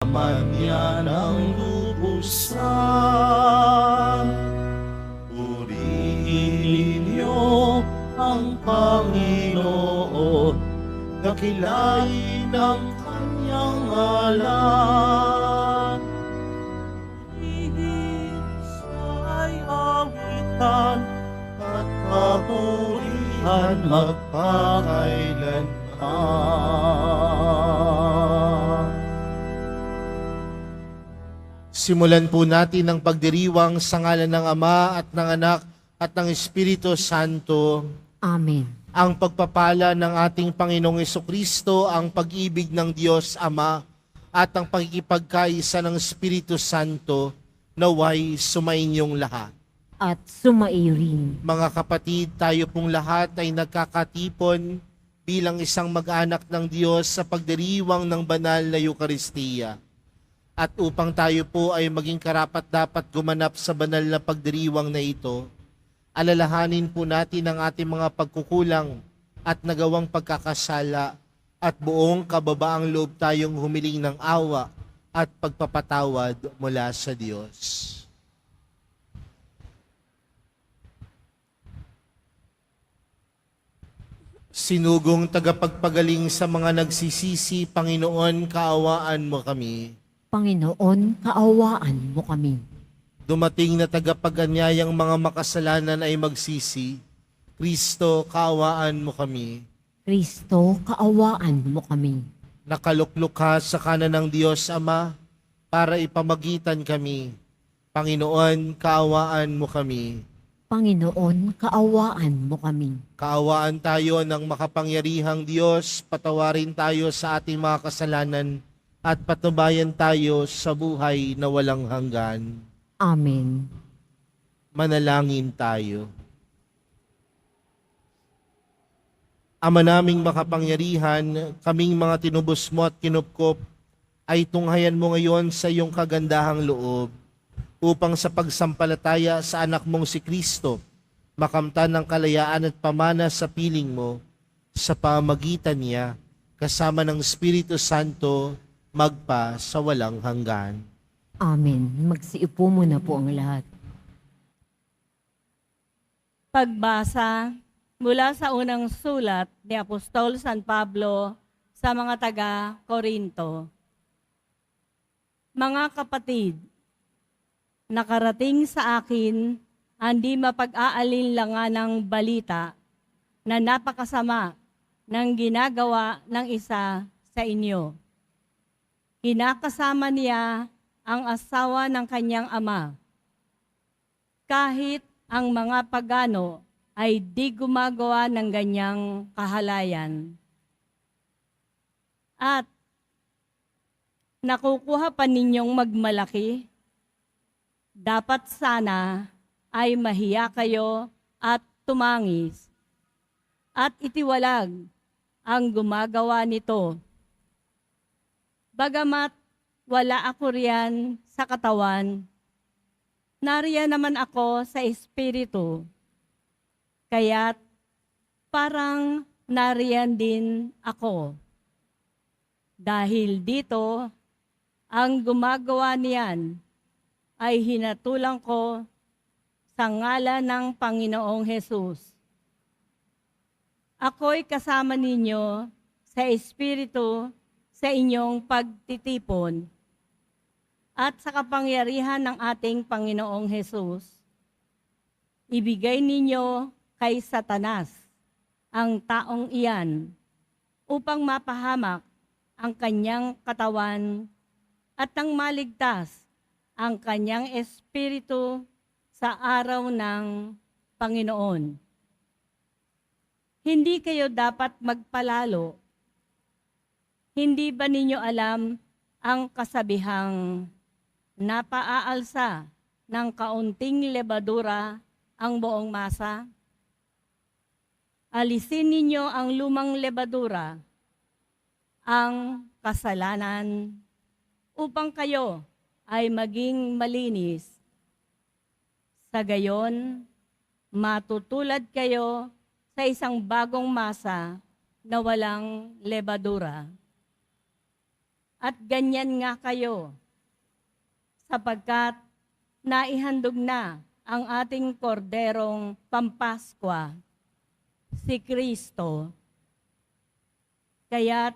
man niya ng lubusan. Purihin niyo ang Panginoon, dakilain ang kanyang ngalan. Ay awitan at papurihan magpakailanman. Simulan po natin ang pagdiriwang sa ngalan ng Ama at ng Anak at ng Espiritu Santo. Amen. Ang pagpapala ng ating Panginoong Jesucristo, ang pag-ibig ng Diyos Ama at ang pagkikipagkaisa ng Espiritu Santo naway sumainyong lahat. At sumaiyo rin. Mga kapatid, tayo pong lahat ay nagkakatipon bilang isang mag-anak ng Diyos sa pagdiriwang ng banal na Eukaristiya. At upang tayo po ay maging karapat-dapat gumanap sa banal na pagdiriwang na ito, alalahanin po natin ang ating mga pagkukulang at nagawang pagkakasala at buong kababaang loob tayong humiling ng awa at pagpapatawad mula sa Diyos. Sinugong tagapagpagaling sa mga nagsisisi, Panginoon, kaawaan mo kami. Panginoon, kaawaan mo kami. Dumating na tagapaganyayang mga makasalanan ay magsisi. Kristo, kaawaan mo kami. Kristo, kaawaan mo kami. Nakaluklok ka sa kanan ng Diyos Ama para ipamagitan kami. Panginoon, kaawaan mo kami. Panginoon, kaawaan mo kami. Kaawaan tayo ng makapangyarihang Diyos, patawarin tayo sa ating mga kasalanan at patnubayan tayo sa buhay na walang hanggan. Amen. Manalangin tayo. Ama naming makapangyarihan, kaming mga tinubos mo at kinupkop, ay tunghayan mo ngayon sa iyong kagandahang loob, upang sa pagsampalataya sa anak mong si Kristo, makamtan ng kalayaan at pamana sa piling mo, sa pamagitan niya, kasama ng Espiritu Santo, magpa sa walang hanggan. Amen. Magsiupo muna po ang lahat. Pagbasa mula sa unang sulat ni Apostol San Pablo sa mga taga-Korinto. Mga kapatid, nakarating sa akin ang di mapag-aalinlanganang balita na napakasama ng ginagawa ng isa sa inyo. Kinakasama niya ang asawa ng kanyang ama. Kahit ang mga pagano ay di gumagawa ng ganyang kahalayan. At nakukuha pa ninyong magmalaki, dapat sana ay mahiya kayo at tumangis at itiwalag ang gumagawa nito. Bagamat wala ako riyan sa katawan, nariyan naman ako sa espiritu. Kaya't parang nariyan din ako. Dahil dito, ang gumagawa niyan ay hinatulang ko sa ngalan ng Panginoong Hesus. Ako'y kasama ninyo sa espiritu sa inyong pagtitipon at sa kapangyarihan ng ating Panginoong Hesus. Ibigay ninyo kay Satanas ang taong iyan upang mapahamak ang kanyang katawan at nang maligtas ang kanyang espiritu sa araw ng Panginoon. Hindi kayo dapat magpalalo. Hindi ba ninyo alam ang kasabihang napaaalsa ng kaunting lebadura ang buong masa? Alisin ninyo ang lumang lebadura, ang kasalanan, upang kayo ay maging malinis. Sa gayon, matutulad kayo sa isang bagong masa na walang lebadura. At ganyan nga kayo, sapagkat naihandog na ang ating korderong Pampaskwa, si Kristo. Kaya't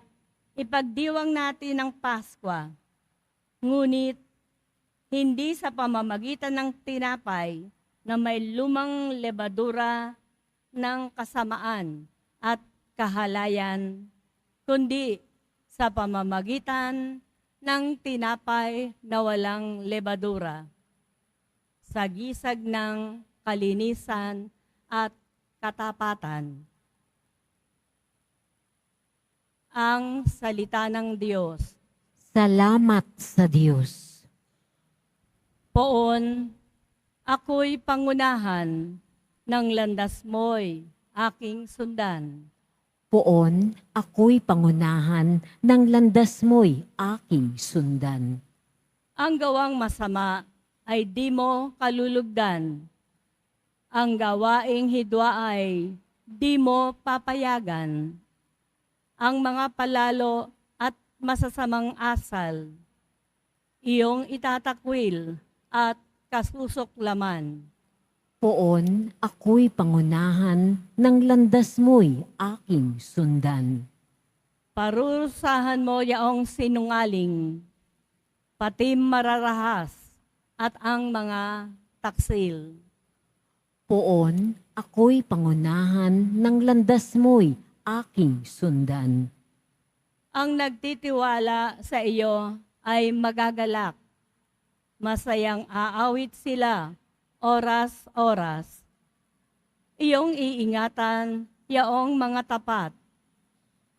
ipagdiwang natin ang Paskwa, ngunit hindi sa pamamagitan ng tinapay na may lumang lebadura ng kasamaan at kahalayan, kundi sa pamamagitan ng tinapay na walang lebadura, sa gisag ng kalinisan at katapatan. Ang salita ng Diyos. Salamat sa Diyos. Poon, ako'y pangunahan ng landas mo'y aking sundan. Poon, ako'y pangunahan ng landas mo'y aking sundan. Ang gawang masama ay di mo kalulugdan. Ang gawaing hidwa ay di mo papayagan. Ang mga palalo at masasamang asal, iyong itatakwil at kasusuklaman. Poon, ako'y pangunahan ng landas mo'y aking sundan. Parurusahan mo yaong sinungaling, pati mararahas at ang mga taksil. Poon, ako'y pangunahan ng landas mo'y aking sundan. Ang nagtitiwala sa iyo ay magagalak. Masayang aawit sila oras-oras. Iyong iingatan yaong mga tapat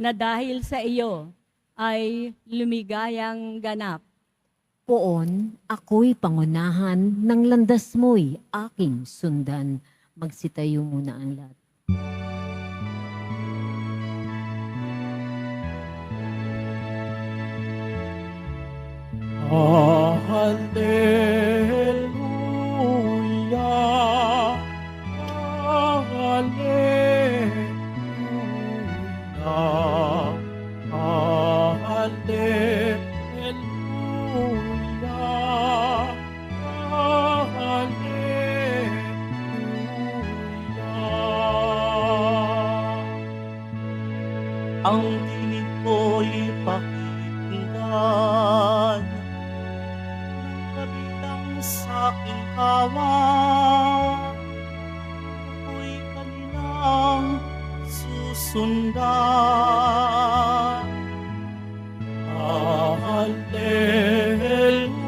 na dahil sa iyo ay lumigayang ganap. Poon, ako'y pangunahan ng landas mo'y aking sundan. Magsitayo muna ang lahat. Hallelujah, hallelujah, hallelujah, hallelujah. Ang tinig ko'y pakikinggan, kabilang sa aking kawan, ako'y kanilang susundan. Hallelujah, hallelujah,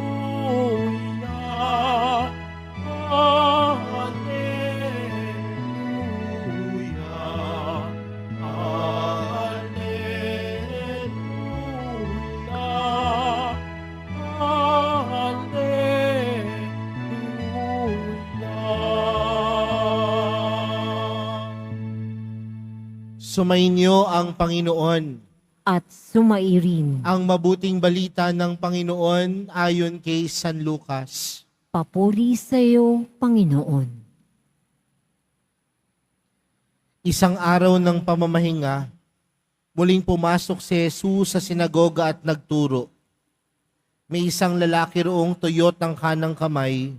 hallelujah. Sumainyo ang Panginoon. At sumairin, Ang mabuting balita ng Panginoon ayon kay San Lucas. papuri sa iyo, Panginoon. Isang araw ng pamamahinga, muling pumasok si Jesus sa sinagoga at nagturo. May isang lalaki roong tuyot ang kanang kamay,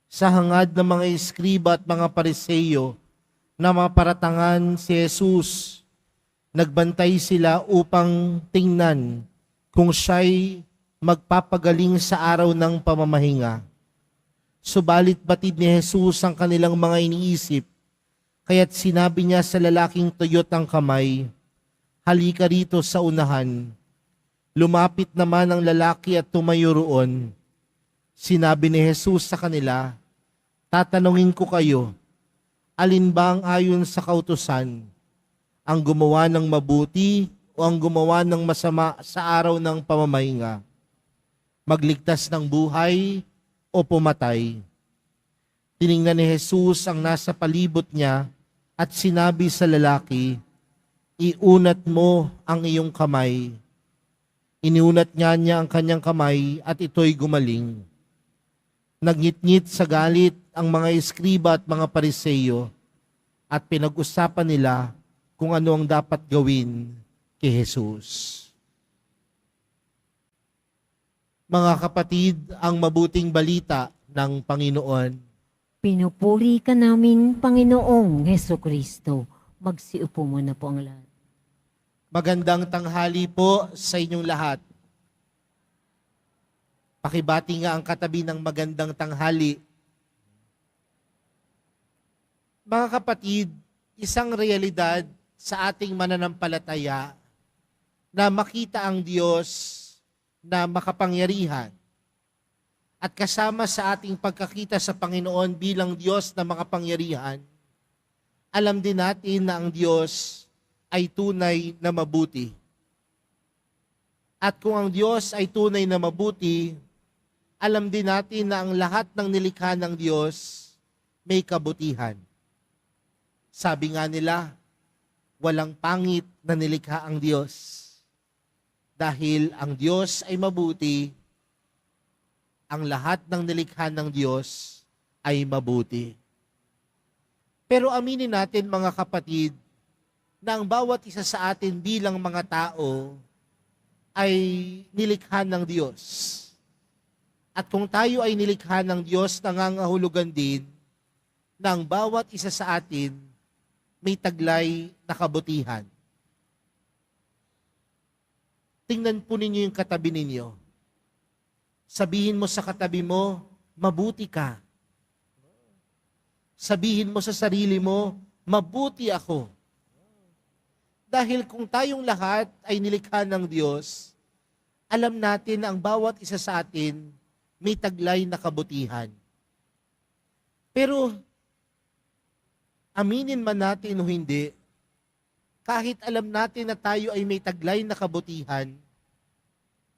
sa hangad ng mga eskriba at mga pariseyo na maparatangan si Jesus. Nagbantay sila upang tingnan kung siya'y magpapagaling sa araw ng pamamahinga. Subalit batid ni Jesus ang kanilang mga iniisip, kaya't sinabi niya sa lalaking tuyot ang kamay, "Halika rito sa unahan." Lumapit naman ang lalaki at tumayo roon. Sinabi ni Jesus sa kanila, "Tatanungin ko kayo, alin ba ang ayon sa kautusan? Ang gumawa ng mabuti o ang gumawa ng masama sa araw ng pamamahinga? Magligtas ng buhay o pumatay?" Tiningnan ni Jesus ang nasa palibot niya at sinabi sa lalaki, "Iunat mo ang iyong kamay." Iniunat niya ang kanyang kamay at ito'y gumaling. Nagngit-ngit sa galit ang mga eskriba at mga pariseyo at pinag-usapan nila kung ano ang dapat gawin kay Jesus. Mga kapatid, ang mabuting balita ng Panginoon. Pinupuri ka namin, Panginoong Heso Kristo. Magsiupo muna po ang lahat. Magandang tanghali po sa inyong lahat. Pakibati nga ang katabi ng magandang tanghali. Mga kapatid, isang realidad sa ating mananampalataya na makita ang Diyos na makapangyarihan at kasama sa ating pagkakita sa Panginoon bilang Diyos na makapangyarihan, alam din natin na ang Diyos ay tunay na mabuti. At kung ang Diyos ay tunay na mabuti, alam din natin na ang lahat ng nilikha ng Diyos may kabutihan. Sabi nga nila, walang pangit na nilikha ang Diyos. Dahil ang Diyos ay mabuti, ang lahat ng nilikha ng Diyos ay mabuti. Pero aminin natin mga kapatid, na ang bawat isa sa atin bilang mga tao ay nilikha ng Diyos. At kung tayo ay nilikha ng Diyos, nangangahulugan din na ang bawat isa sa atin may taglay na kabutihan. Tingnan po ninyo yung katabi ninyo. Sabihin mo sa katabi mo, mabuti ka. Sabihin mo sa sarili mo, mabuti ako. Dahil kung tayong lahat ay nilikha ng Diyos, alam natin na ang bawat isa sa atin may taglay na kabutihan. Pero, aminin man natin o hindi, kahit alam natin na tayo ay may taglay na kabutihan,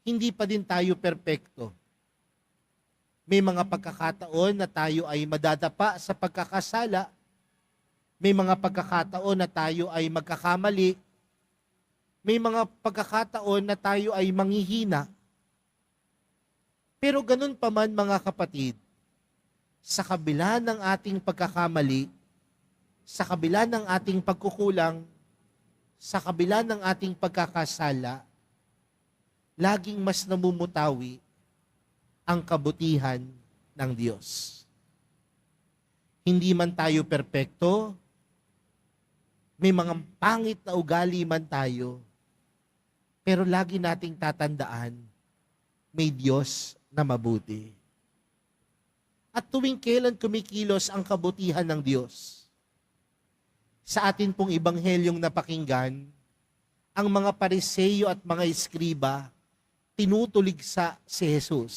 hindi pa din tayo perpekto. May mga pagkakataon na tayo ay madadapa sa pagkakasala. May mga pagkakataon na tayo ay magkakamali. May mga pagkakataon na tayo ay manghihina. Pero ganun pa man mga kapatid, sa kabila ng ating pagkakamali, sa kabila ng ating pagkukulang, sa kabila ng ating pagkakasala, laging mas namumutawi ang kabutihan ng Diyos. Hindi man tayo perpekto, may mga pangit na ugali man tayo, pero lagi nating tatandaan, may Diyos na mabuti. At tuwing kailan kumikilos ang kabutihan ng Diyos, sa atin pong ibanghelyong napakinggan, ang mga Pariseyo at mga Eskriba tinutuligsa si Jesus.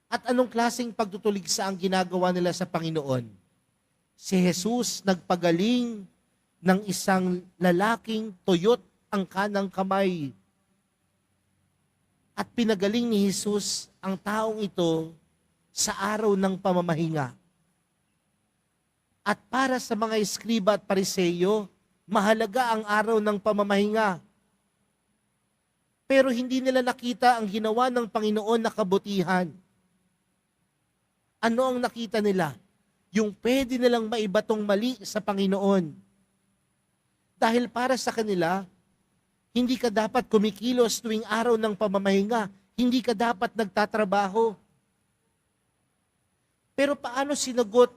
At anong klaseng pagtutuligsa ang ginagawa nila sa Panginoon? Si Jesus nagpagaling ng isang lalaking tuyot ang kanang kamay. At pinagaling ni Jesus ang taong ito sa araw ng pamamahinga. At para sa mga Eskriba at Pariseyo, mahalaga ang araw ng pamamahinga. Pero hindi nila nakita ang ginawa ng Panginoon na kabutihan. Ano ang nakita nila? Yung pwede nilang maibatong mali sa Panginoon. Dahil para sa kanila, hindi ka dapat kumikilos tuwing araw ng pamamahinga. Hindi ka dapat nagtatrabaho. Pero paano sinagot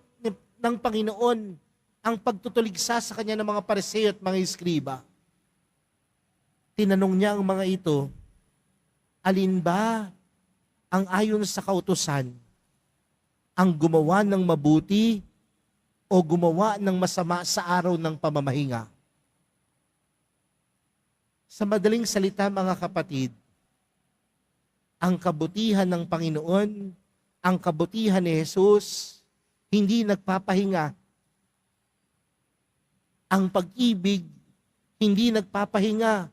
ng Panginoon ang pagtutuligsa sa kanya ng mga Pariseo at mga Eskriba? Tinanong niya ang mga ito, alin ba ang ayon sa kautusan, ang gumawa ng mabuti o gumawa ng masama sa araw ng pamamahinga? Sa madaling salita mga kapatid, ang kabutihan ng Panginoon, ang kabutihan ni Jesus, hindi nagpapahinga. Ang pag-ibig, hindi nagpapahinga.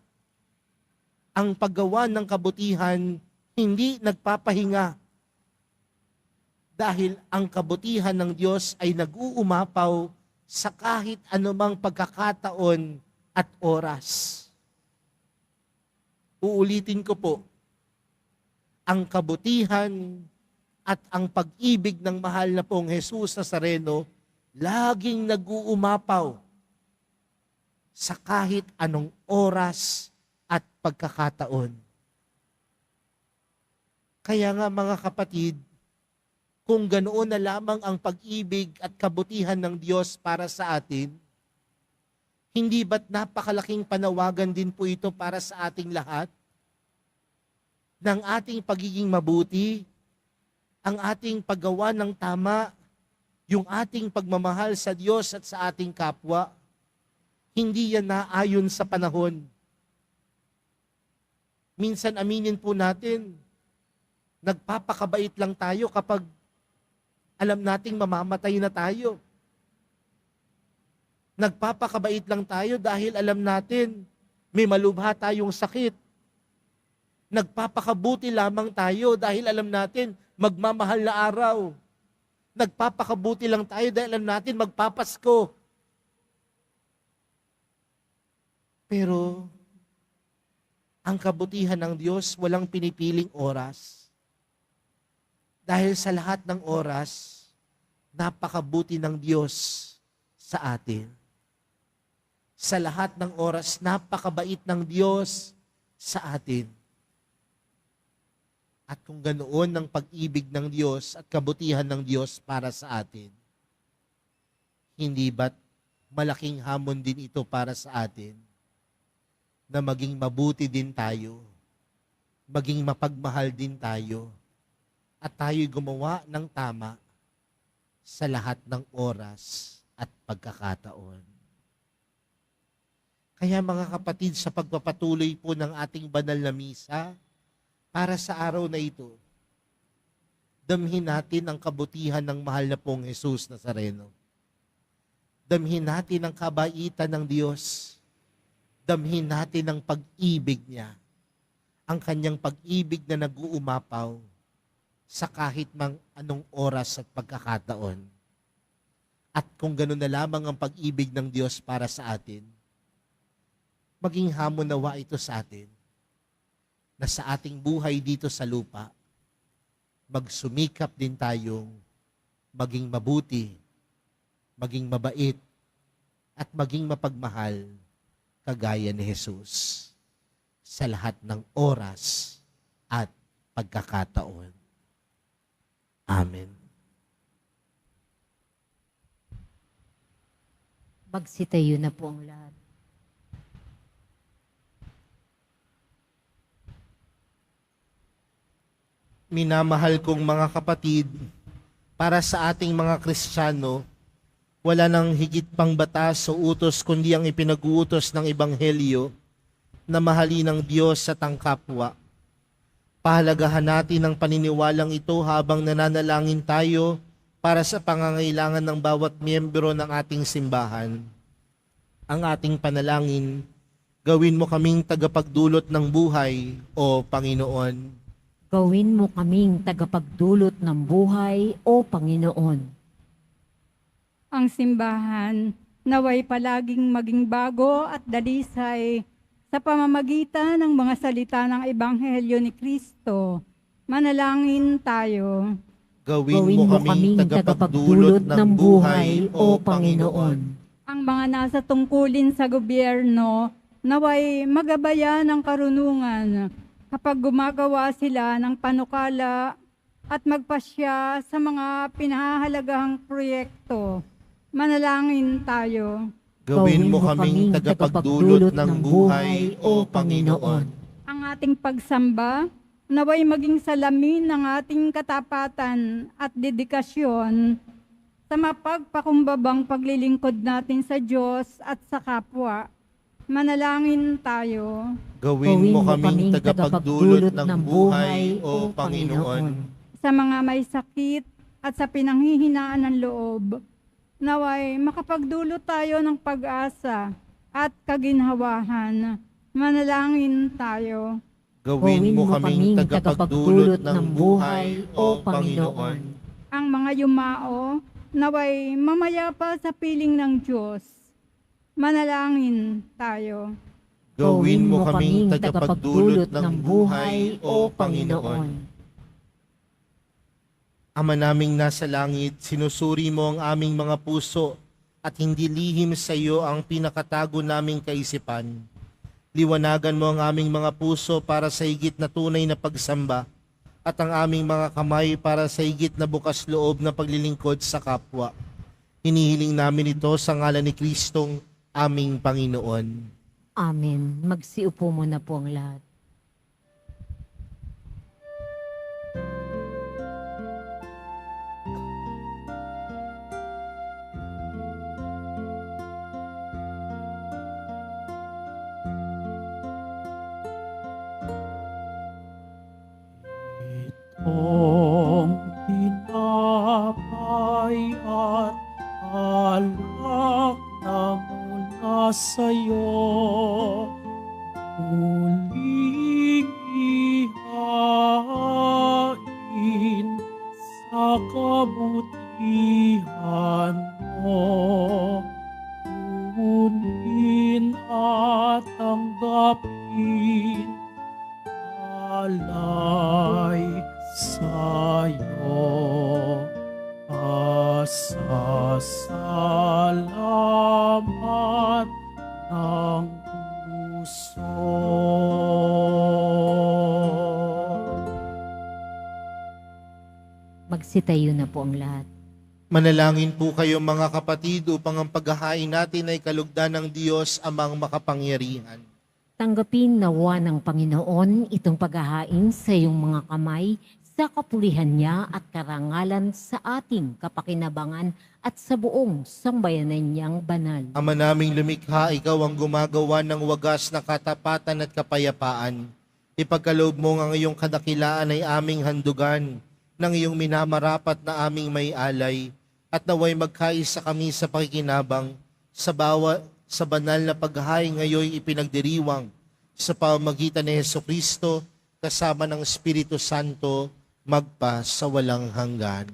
Ang paggawa ng kabutihan, hindi nagpapahinga. Dahil ang kabutihan ng Diyos ay nag-uumapaw sa kahit anumang pagkakataon at oras. Uulitin ko po, ang kabutihan at ang pag-ibig ng mahal na pong Jesus Nazareno, laging nag-uumapaw sa kahit anong oras at pagkakataon. Kaya nga mga kapatid, kung ganoon na lamang ang pag-ibig at kabutihan ng Diyos para sa atin, hindi ba't napakalaking panawagan din po ito para sa ating lahat? Ng ating pagiging mabuti, ang ating paggawa ng tama, yung ating pagmamahal sa Diyos at sa ating kapwa, hindi yan naayon sa panahon. Minsan aminin po natin, nagpapakabait lang tayo kapag alam nating mamamatay na tayo. Nagpapakabait lang tayo dahil alam natin may malubha tayong sakit. Nagpapakabuti lamang tayo dahil alam natin magmamahal na araw. Nagpapakabuti lang tayo dahil alam natin magpapasko. Pero ang kabutihan ng Diyos walang pinipiling oras. Dahil sa lahat ng oras, napakabuti ng Diyos sa atin. Sa lahat ng oras, napakabait ng Diyos sa atin. At kung ganoon ang pag-ibig ng Diyos at kabutihan ng Diyos para sa atin, hindi ba't malaking hamon din ito para sa atin na maging mabuti din tayo, maging mapagmahal din tayo, at tayo'y gumawa ng tama sa lahat ng oras at pagkakataon. Kaya mga kapatid, sa pagpapatuloy po ng ating banal na misa, para sa araw na ito, damhin natin ang kabutihan ng mahal na pong Jesus Nazareno. Damhin natin ang kabaitan ng Diyos. Damhin natin ang pag-ibig niya. Ang kanyang pag-ibig na nag-uumapaw sa kahit mang anong oras at pagkakataon. At kung gano'n na lamang ang pag-ibig ng Diyos para sa atin, maging hamon nawa ito sa atin, na sa ating buhay dito sa lupa, magsumikap din tayong maging mabuti, maging mabait, at maging mapagmahal, kagaya ni Jesus, sa lahat ng oras at pagkakataon. Amen. Magsitayo na po ang lahat. Minamahal kong mga kapatid, para sa ating mga Kristiyano, wala nang higit pang batas o utos kundi ang ipinag-uutos ng Ebanghelyo na mahalin ng Diyos at ang kapwa. Pahalagahan natin ang paniniwalang ito habang nananalangin tayo para sa pangangailangan ng bawat miyembro ng ating simbahan. Ang ating panalangin, gawin mo kaming tagapagdulot ng buhay, O Panginoon. Gawin mo kaming tagapagdulot ng buhay, O Panginoon. Ang simbahan naway palaging maging bago at dalisay sa pamamagitan ng mga salita ng Ebanghelyo ni Kristo. Manalangin tayo. Gawin mo kaming tagapagdulot ng buhay, O Panginoon. Ang mga nasa tungkulin sa gobyerno naway magabaya ng karunungan kapag gumagawa sila ng panukala at magpasya sa mga pinahahalagahang proyekto. Manalangin tayo. Gawin mo kaming tagapagdulot ng buhay, O Panginoon. Ang ating pagsamba naway maging salamin ng ating katapatan at dedikasyon sa mapagpakumbabang paglilingkod natin sa Diyos at sa kapwa. Manalangin tayo. Gawin mo kaming tagapagdulot ng buhay, O Panginoon. Sa mga may sakit at sa pinanghihinaan ng loob, naway makapagdulot tayo ng pag-asa at kaginhawahan. Manalangin tayo. Gawin mo kaming tagapagdulot ng buhay, O Panginoon. Ang mga yumao, naway mamayapa sa piling ng Diyos. Manalangin tayo. Gawin mo kaming tagapagdulot ng buhay, O Panginoon. Ama naming nasa langit, sinusuri mo ang aming mga puso at hindi lihim sa iyo ang pinakatago naming kaisipan. Liwanagan mo ang aming mga puso para sa higit na tunay na pagsamba at ang aming mga kamay para sa higit na bukas loob na paglilingkod sa kapwa. Hinihiling namin ito sa ngalan ni Kristong aming Panginoon. Amen. Magsiupo muna po ang lahat. Itong tinapay at alak na mula sa'yo, muling ihain sa kabutihan mo. Kunin at tanggapin alay sa'yo, pasasalamat ng puso. Magsitayo na po ang lahat. Manalangin po kayo mga kapatid upang ang paghahain natin ay kalugdan ng Diyos amang makapangyarihan. Tanggapin nawa ng Panginoon itong paghahain sa iyong mga kamay sa kapulihan niya at karangalan sa ating kapakinabangan at sa buong sambayanan niyang banal. Ama naming lumikha, ikaw ang gumagawa ng wagas na katapatan at kapayapaan. Ipagkaloob mo ang iyong kadakilaan ay aming handugan ng iyong minamarapat na aming may alay at naway magkaisa kami sa pakikinabang sa banal na paghahain ngayon ipinagdiriwang sa pamamagitan ni Hesukristo kasama ng Espiritu Santo magpa sa walang hanggan.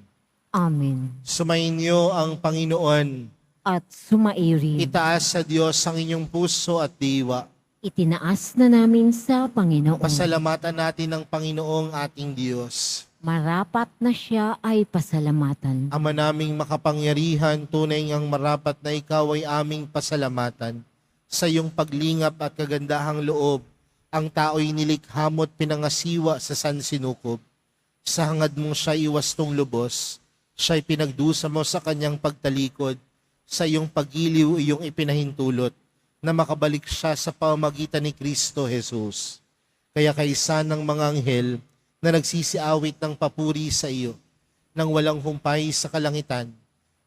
Amen. Sumainyo ang Panginoon. At sumairin. Itaas sa Diyos ang inyong puso at diwa. Itinaas na namin sa Panginoon. Pasalamatan natin ang Panginoong ating Diyos. Marapat na siya ay pasalamatan. Ama naming makapangyarihan, tunay ngang marapat na ikaw ay aming pasalamatan. Sa iyong paglingap at kagandahang loob, ang tao'y nilikha mo't pinangasiwa sa sansinukob. Sa hangad mong siya iwastong lubos, siya'y pinagdusa mo sa kanyang pagtalikod. Sa iyong pagiliw iyong ipinahintulot, na makabalik siya sa pamamagitan ni Kristo Jesus. Kaya kaisa ng mga anghel, na nagsisiawit ng papuri sa iyo, nang walang humpay sa kalangitan,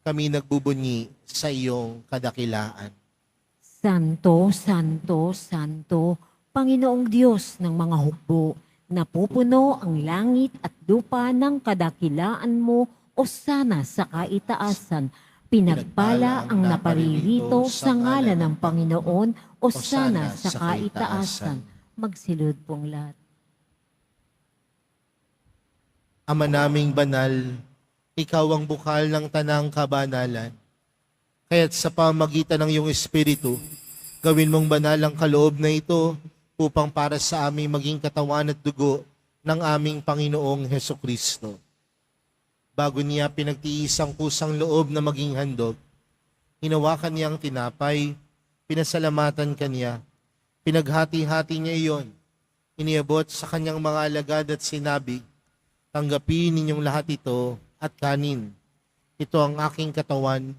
kami nagbubunyi sa iyong kadakilaan. Santo, Santo, Santo, Panginoong Diyos ng mga hukbo, napupuno ang langit at lupa ng kadakilaan mo o sana sa kaitaasan. Pinagpala ang naparirito sa ngalan ng Panginoon o sana sa kaitaasan. Magsilod pong lahat. Ama naming banal, ikaw ang bukal ng tanang kabanalan. Kaya't sa pamagitan ng iyong Espiritu, gawin mong banal ang kaloob na ito upang para sa aming maging katawan at dugo ng aming Panginoong Hesukristo. Bago niya pinagtiis ang kusang loob na maging handog, hinawakan niya ang tinapay, pinasalamatan kanya, pinaghati-hati niya iyon, iniabot sa kanyang mga alagad at sinabi, tanggapin ninyong lahat ito at kanin. Ito ang aking katawan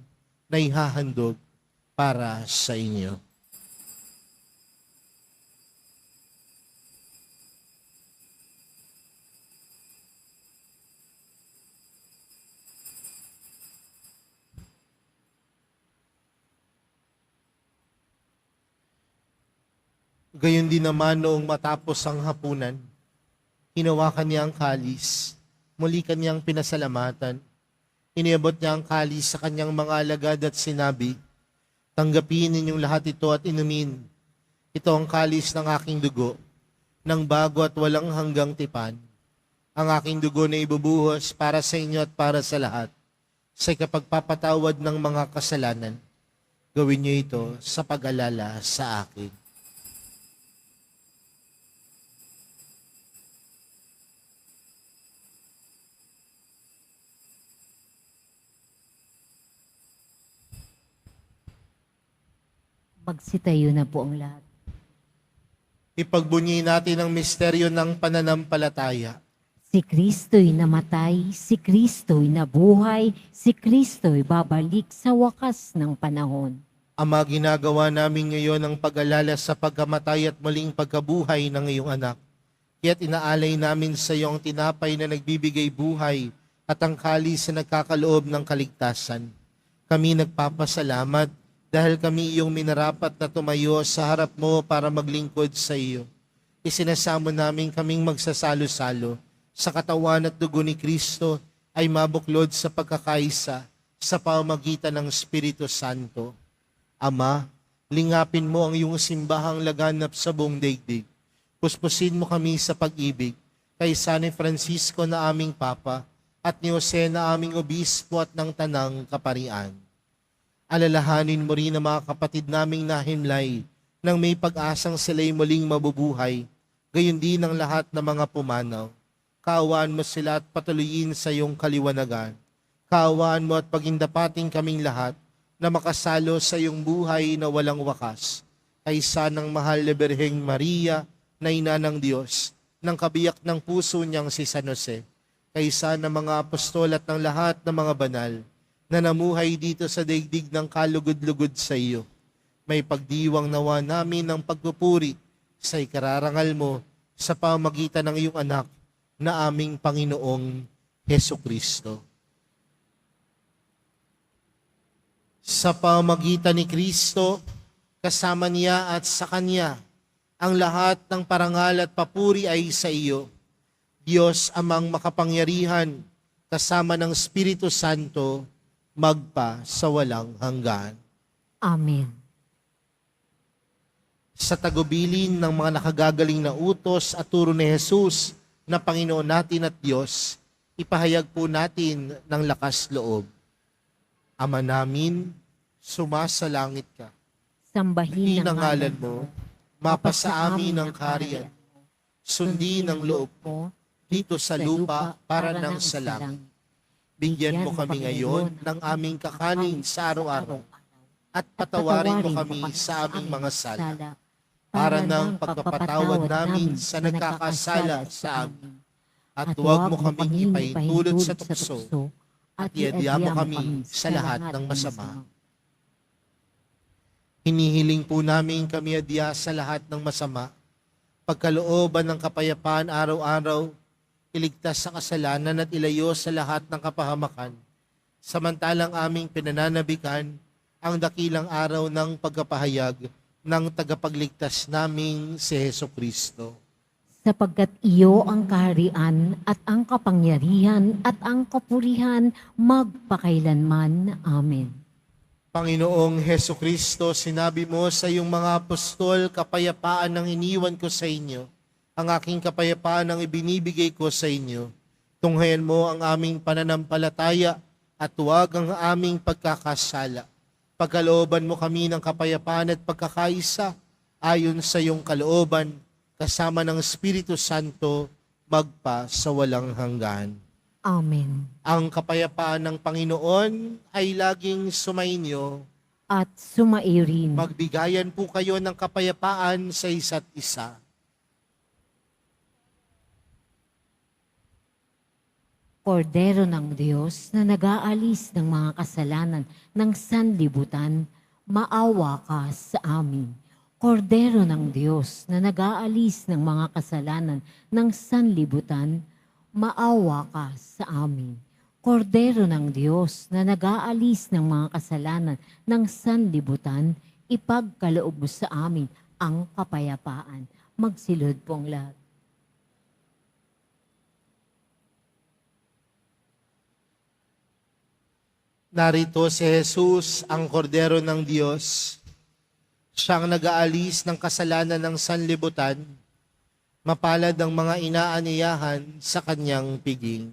na ihahandog para sa inyo. Gayon din naman noong matapos ang hapunan, hinawakan niya ang kalis, muli kanyang pinasalamatan. Iniabot niya ang kalis sa kanyang mga alagad at sinabi, tanggapin ninyong lahat ito at inumin. Ito ang kalis ng aking dugo, ng bago at walang hanggang tipan. Ang aking dugo na ibubuhos para sa inyo at para sa lahat, sa kapagpapatawad ng mga kasalanan. Gawin niyo ito sa pag-alala sa akin. Magsitayo na po ang lahat. Ipagbunyi natin ang misteryo ng pananampalataya. Si Kristo'y namatay, si Kristo'y nabuhay, si Kristo'y babalik sa wakas ng panahon. Ama, ginagawa namin ngayon ang pag-alala sa pagkamatay at muling pagkabuhay ng iyong anak. Kaya't inaalay namin sa iyo ang tinapay na nagbibigay buhay at ang kalis na nagkakaloob ng kaligtasan. Kami nagpapasalamat dahil kami iyong minarapat na tumayo sa harap mo para maglingkod sa iyo. Isinasamo namin kaming magsasalo-salo sa katawan at dugo ni Kristo ay mabuklod sa pagkakaisa sa pamamagitan ng Espiritu Santo. Ama, lingapin mo ang iyong simbahang laganap sa buong daigdig. Puspusin mo kami sa pag-ibig kay San Francisco na aming Papa at ni Jose na aming Obispo at ng Tanang Kaparian. Alalahanin mo rin ang mga kapatid naming nahimlay nang may pag-asang sila'y muling mabubuhay, gayon din ang lahat ng mga pumanaw. Kaawaan mo sila at patuloyin sa iyong kaliwanagan. Kaawaan mo at pagindapating kaming lahat na makasalo sa iyong buhay na walang wakas. Kaysa ng mahal na Birheng Maria na ina ng Diyos, ng kabiyak ng puso niyang si San Jose, kaysa ng mga apostol at ng lahat ng mga banal na namuhay dito sa daigdig ng kalugod-lugod sa iyo. May pagdiwang nawa namin ng pagpupuri sa ikararangal mo sa pamagitan ng iyong anak na aming Panginoong Hesukristo. Sa pamagitan ni Kristo, kasama niya at sa Kanya, ang lahat ng parangal at papuri ay sa iyo, Diyos amang makapangyarihan, kasama ng Espiritu Santo, magpa sa walang hanggan. Amen. Sa tagubilin ng mga nakagagaling na utos at turo ni Jesus na Panginoon natin at Diyos, ipahayag po natin ng lakas loob. Ama namin, sumasalangit ka. Sambahin Ang ang ngalan mo, mapasa amin ang kaharian. Sundin ang loob mo dito sa lupa para nang sa langit. Bigyan mo kami ngayon ng aming kakanin sa araw-araw at patawarin mo kami sa aming mga sala para ng pagpapatawad namin sa nagkakasala sa amin. At huwag mo kaming ipaintulot sa tukso at iadya mo kami sa lahat ng masama. Hinihiling po namin kami adya sa lahat ng masama, pagkalooban ng kapayapaan araw-araw, iligtas sa kasalanan at ilayo sa lahat ng kapahamakan, samantalang aming pinananabikan ang dakilang araw ng pagkapahayag ng tagapagligtas naming si Hesukristo. Sapagkat iyo ang kaharian at ang kapangyarihan at ang kapurihan magpakailanman. Amen. Panginoong Hesukristo, sinabi mo sa iyong mga apostol, kapayapaan ang iniwan ko sa inyo. Ang aking kapayapaan ang ibinibigay ko sa inyo. Tunghayan mo ang aming pananampalataya at huwag ang aming pagkakasala. Pagkalooban mo kami ng kapayapaan at pagkakaisa ayon sa iyong kalooban, kasama ng Espiritu Santo, magpa sa walang hanggan. Amen. Ang kapayapaan ng Panginoon ay laging sumainyo. At sumairin. Magbigayan po kayo ng kapayapaan sa isa't isa. Kordero ng Diyos na nag-aalis ng mga kasalanan ng sanlibutan, maawa ka sa amin. Kordero ng Diyos na nag-aalis ng mga kasalanan ng sanlibutan, maawa ka sa amin. Kordero ng Diyos na nag-aalis ng mga kasalanan ng sanlibutan, ipagkaloob mo sa amin ang kapayapaan. Magsilod pong lahat. Narito si Jesus, ang kordero ng Diyos. Siyang nag-aalis ng kasalanan ng sanlibutan. Mapalad ang mga inaaniyahan sa kanyang piging.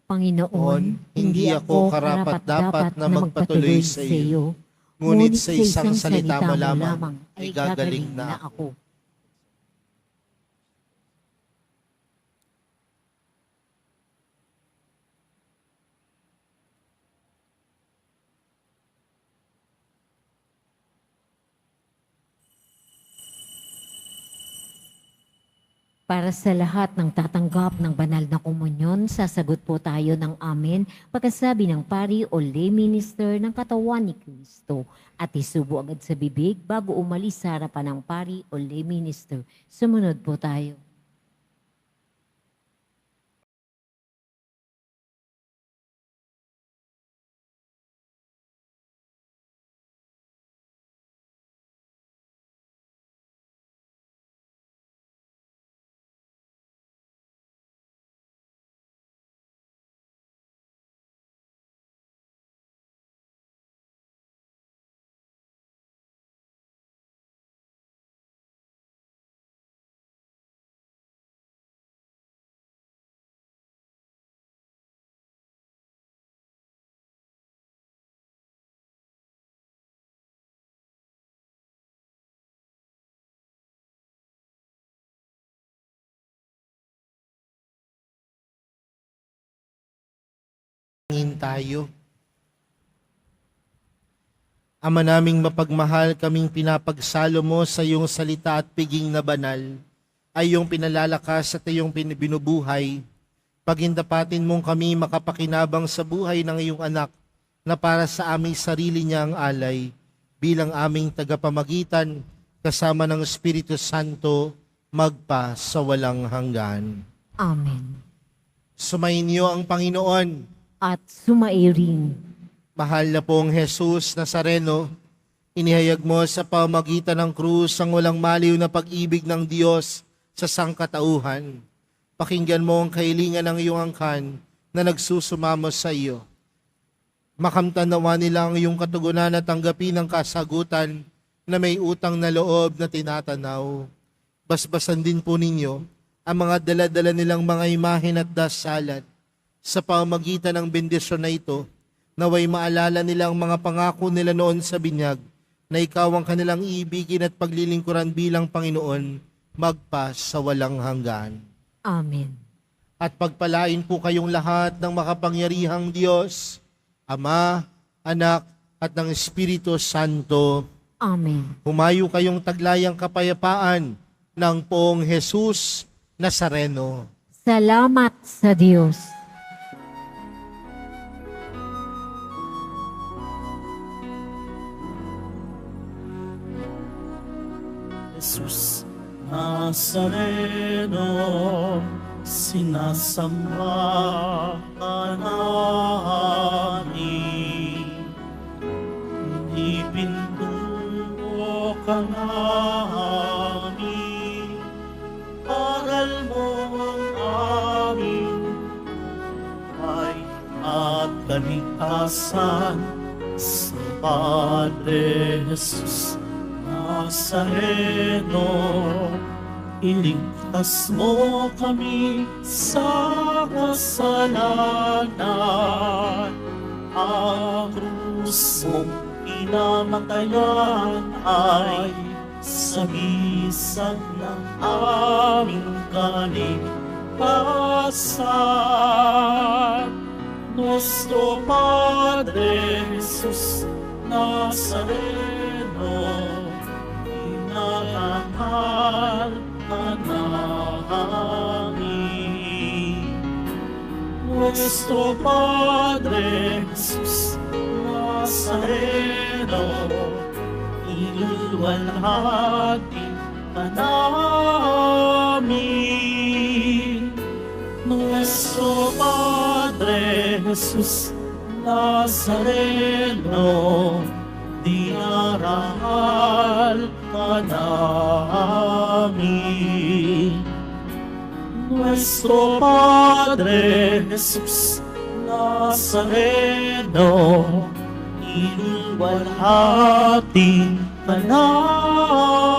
Panginoon, hindi ako karapat-dapat na magpatuloy sa iyo, ngunit sa isang salita mo lamang ay gagaling na ako. Para sa lahat ng tatanggap ng banal na komunyon, sasagot po tayo ng amen pagkasabi ng pari o lay minister ng katawan ni Kristo. At isubo agad sa bibig bago umalis sa harapan ng pari o lay minister. Sumunod po tayo. Tingin tayo. Ama naming mapagmahal, kaming pinapagsalo mo sa iyong salita at piging na banal, ay iyong pinalalakas at iyong binubuhay. Pagindapatin mong kami makapakinabang sa buhay ng iyong anak na para sa aming sarili niya ang alay, bilang aming tagapamagitan kasama ng Espiritu Santo, magpa sa walang hanggan. Amen. Sumainyo ang Panginoon. At sumairin. Mahal na pong Jesus Nazareno, inihayag mo sa pamagitan ng krus ang walang maliw na pag-ibig ng Diyos sa sangkatauhan. Pakinggan mo ang kahilingan ng iyong angkan na nagsusumamo sa iyo. Makamtan nawa nila ang iyong katugunan at tanggapin ang kasagutan na may utang na loob na tinatanaw. Basbasan din po ninyo ang mga dala-dala nilang mga imahen at dasalat. Sa pamagitan ng bendisyon na ito, naway maalala nilang mga pangako nila noon sa binyag na ikaw ang kanilang iibigin at paglilingkuran bilang Panginoon, magpa sa walang hanggan. Amen. At pagpalain po kayong lahat ng makapangyarihang Diyos, Ama, Anak, at ng Espiritu Santo. Amen. Humayo kayong taglayang kapayapaan ng Poong Jesus Nazareno. Salamat sa Diyos. Jesus Nazareno, sinasamba ka namin. Ipintulo ka namin, aral mo ang aming buhay at kaligtasan sa Padre Jesus Nazareno. Iligtas mo kami sa kasalanan. Ang krus mong pinamatayan ay sagisag ng aming kaligtasan. Nuestro Padre Jesus Nazareno, inangal ka namin. Nuestro Padre Jesus Nazareno, iluluwalhati ka namin. Nuestro Padre Jesus Nazareno, dinaral ka namin. Nuestro Padre Jesus Nazareno, iluluwalhati ka namin.